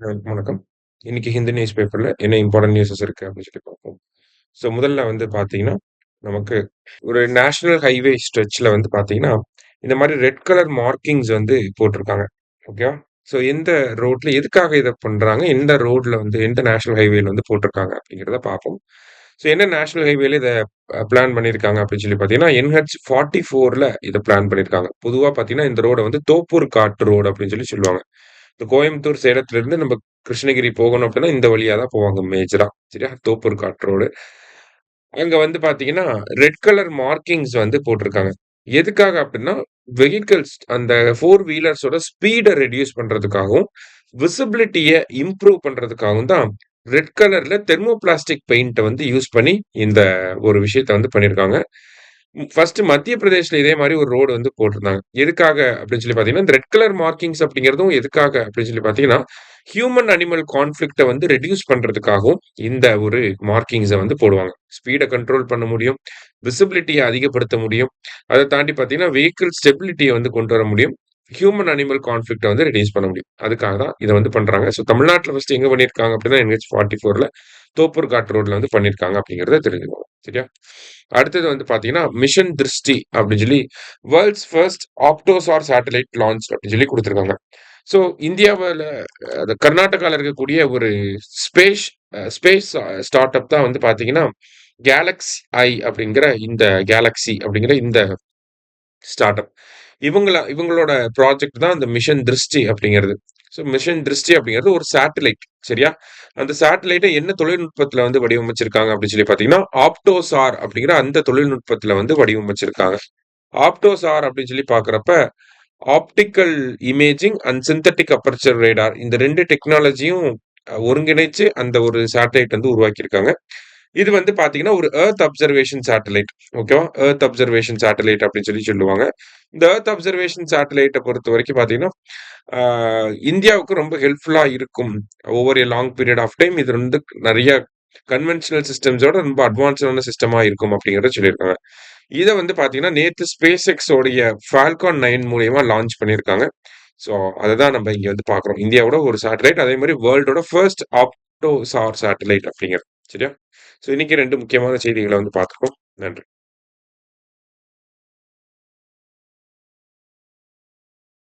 வணக்கம். இன்னைக்கு ஹிந்து நியூஸ் பேப்பர்ல என்ன இம்பார்ட்டன்ட் நியூஸஸ் இருக்கு அப்படின்னு சொல்லி பார்ப்போம். ஸோ முதல்ல வந்து பார்த்தீங்கன்னா, நமக்கு ஒரு நேஷனல் ஹைவே ஸ்ட்ரெச்ல வந்து பார்த்தீங்கன்னா, இந்த மாரி ரெட் கலர் மார்க்கிங்ஸ் வந்து போட்டிருக்காங்க. ஓகேவா? ஸோ எந்த ரோட்ல எதுக்காக இத பண்றாங்க? எந்த ரோட்ல வந்து எந்த நேஷனல் ஹைவேல வந்து போட்டிருக்காங்க அப்படிங்கிறத பார்ப்போம். ஸோ என்ன நேஷனல் ஹைவேல இத பிளான் பண்ணியிருக்காங்க அப்படின்னு சொல்லி பார்த்தீங்கன்னா, NH 44ல இத பிளான் பண்ணியிருக்காங்க. பொதுவா பார்த்தீங்கன்னா, இந்த ரோட வந்து தோப்பூர் காட்டு ரோடு அப்படின்னு சொல்லி சொல்லுவாங்க. இந்த கோயம்புத்தூர், சேலத்திலிருந்து நம்ம கிருஷ்ணகிரி போகணும் அப்படின்னா, இந்த வழியா தான் போவாங்க மேஜரா. சரியா? தோப்பூர் காட் ரோடு. அங்க வந்து பார்த்தீங்கன்னா, ரெட் கலர் மார்க்கிங்ஸ் வந்து போட்டிருக்காங்க. எதுக்காக அப்படின்னா, வெஹிக்கிள்ஸ் அந்த 4 வீலர்ஸோட ஸ்பீட ரெடியூஸ் பண்றதுக்காகவும், விசிபிலிட்டிய இம்ப்ரூவ் பண்றதுக்காகவும் தான் ரெட் கலர்ல தெர்மோபிளாஸ்டிக் பெயிண்ட்ட வந்து யூஸ் பண்ணி இந்த ஒரு விஷயத்த வந்து பண்ணியிருக்காங்க. ஃபர்ஸ்ட் மத்திய பிரதேஷ்ல இதே மாரி ஒரு ரோடு வந்து போட்டிருந்தாங்க. எதுக்காக அப்படின்னு சொல்லி பார்த்தீங்கன்னா, இந்த ரெட் கலர் மார்க்கிங்ஸ் அப்படிங்கிறதும் எதுக்காக அப்படின்னு சொல்லி பார்த்தீங்கன்னா, ஹியூமன் அனிமல் கான்ஃப்ளிக்ட்ட வந்து ரெடியூஸ் பண்றதுக்காகவும் இந்த ஒரு மார்க்கிங்ஸ வந்து போடுவாங்க. ஸ்பீட கண்ட்ரோல் பண்ண முடியும். விசிபிலிட்டிய அதிகப்படுத்த முடியும். அத தாண்டி பார்த்தீங்கன்னா, வெஹிக்கிள் ஸ்டெபிலிட்டிய வந்து கொண்டு வர முடியும். ஹியூமன் அனிமல் கான்ஃப்ளிக்ட்ட வந்து ரெடியூஸ் பண்ண முடியும். அதுக்காக தான் இத வந்து பண்றாங்க. ஸோ தமிழ்நாட்டுல ஃபர்ஸ்ட் எங்க பண்ணியிருக்காங்க அப்படின்னா, NH 44ல தோப்பூர் காட் ரோட்ல வந்து பண்ணியிருக்காங்க அப்படிங்கிறத தெரிஞ்சுக்கணும். சரியா? அடுத்தது வந்து பார்த்தீங்கன்னா, மிஷன் திருஷ்டி அப்படின்னு சொல்லி வேர்ல்ட்ஸ் ஃபர்ஸ்ட் ஆப்டோசார் சேட்டலைட் லான்ச் அப்படின்னு சொல்லி குடுத்துருக்காங்க. ஸோ இந்தியாவுல அது கர்நாடகால இருக்கக்கூடிய ஒரு ஸ்பேஸ் ஸ்பேஸ் ஸ்டார்ட் அப் தான் வந்து பார்த்தீங்கன்னா, கேலக்ஸி ஐ அப்படிங்கிற இந்த கேலக்ஸி அப்படிங்கிற இந்த ஸ்டார்ட் அப். இவங்களோட ப்ராஜெக்ட் தான் இந்த மிஷன் திருஷ்டி அப்படிங்கிறது. ஸோ மிஷன் திருஷ்டி அப்படிங்கிறது ஒரு சேட்டலைட். சரியா? அந்த சேட்டலைட்ட என்ன தொழில்நுட்பத்துல வந்து வடிவமைச்சிருக்காங்க அப்படின்னு சொல்லி பார்த்தீங்கன்னா, ஆப்டோசார் அப்படிங்கிற அந்த தொழில்நுட்பத்துல வந்து வடிவமைச்சிருக்காங்க. ஆப்டோசார் அப்படின்னு சொல்லி பார்க்குறப்ப, optical imaging and synthetic aperture radar இந்த 2 டெக்னாலஜியும் ஒருங்கிணைச்சு அந்த ஒரு சேட்டலைட் வந்து உருவாக்கியிருக்காங்க. இது வந்து பார்த்தீங்கன்னா, ஒரு எர்த் அப்சர்வேஷன் சேட்டலைட். ஓகேவா? எர்த் அப்சர்வேஷன் சேட்டலைட் அப்படின்னு சொல்லி சொல்லுவாங்க. இந்த எர்த் அப்சர்வேஷன் சேட்டலைட்ட பொறுத்தவரைக்கும் பார்த்தீங்கன்னா, ஆ இந்தியாவுக்கு ரொம்ப ஹெல்ப்ஃபுல்லா இருக்கும். Over a long period of time இது வந்து நெறைய கன்வென்ஷனல் சிஸ்டம்ஸோட ரொம்ப அட்வான்ஸ்டான சிஸ்டமா இருக்கும் அப்படிங்கிறத சொல்லியிருக்காங்க. இத வந்து பார்த்தீங்கன்னா, நேத்து SpaceX உடைய Falcon 9 மூலியமா லான்ச் பண்ணியிருக்காங்க. ஸோ, அததான் நம்ம இங்க வந்து பார்க்குறோம். இந்தியாவோட ஒரு சேட்டலைட் அதே மாரி வேர்ல்டோட ஃபர்ஸ்ட் ஆப்டோசார் சேட்டலைட் அப்படிங்கிறது. சரியா? ஸோ, இன்னைக்கு 2 முக்கியமான செய்திகள வந்து பார்த்துருக்கோம். நன்றி.